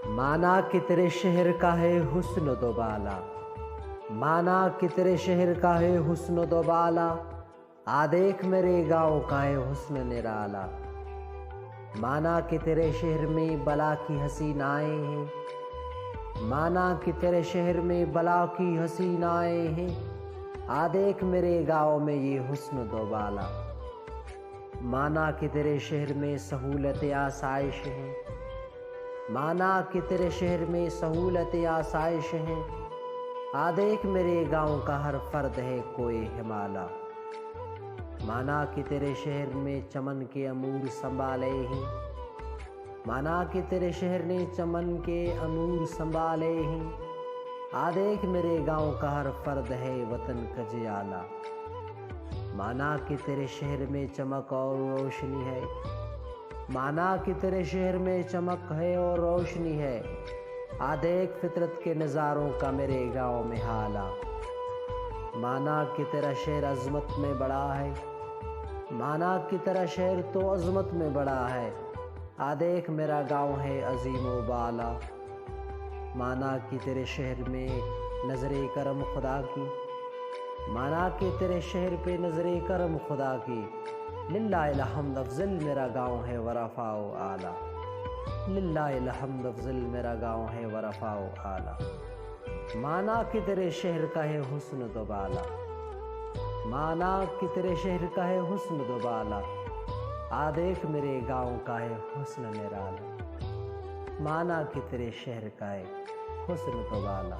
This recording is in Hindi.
माना कि तेरे शहर का है हुस्न दोबाला, माना कि तेरे शहर का है हुस्न दोबाला, आ देख मेरे गाँव का है हुस्न निराला। माना कि तेरे शहर में बला की हसीनाएं हैं, माना कि तेरे शहर में बला की हसीनाएं हैं, आ देख मेरे गाँव में ये हुस्न दोबाला। माना कि तेरे शहर में सहूलत आसाइश हैं, माना कि तेरे शहर में सहूलत आसाइश हैं, आ देख मेरे गाँव का हर फर्द है कोई हिमाला। माना कि तेरे शहर में चमन के अमूर संभाले हैं, माना कि तेरे शहर ने चमन के अमूर संभाले हैं, आ देख मेरे गाँव का हर फर्द है वतन का जियाला। माना कि तेरे शहर में चमक और रोशनी है, माना कि तेरे शहर में चमक है और रोशनी है, आ देख फितरत के नज़ारों का मेरे गाँव में हाला। माना कि तेरा शहर अज़मत में बड़ा है, माना कि तेरा शहर तो अज़मत में बड़ा है, आ देख मेरा गाँव है अजीम व बाला। माना कि तेरे शहर में नज़रे करम खुदा की, माना कि तेरे शहर पे नज़रे करम खुदा की, लिल्लाहिल हम्द अफ़ज़ल मेरा गाँव है वरफ़ाओ आला। लिल्लाहिल हम्द अफ़ज़ल मेरा गाँव है वरफ़ाओ आला। माना कि तेरे शहर का है हुस्न दोबाला, माना कि तेरे शहर का है हुस्न दोबाला, आ देख मेरे गाँव का है हुस्न निराला। माना कि तेरे शहर का है हुस्न दोबाला।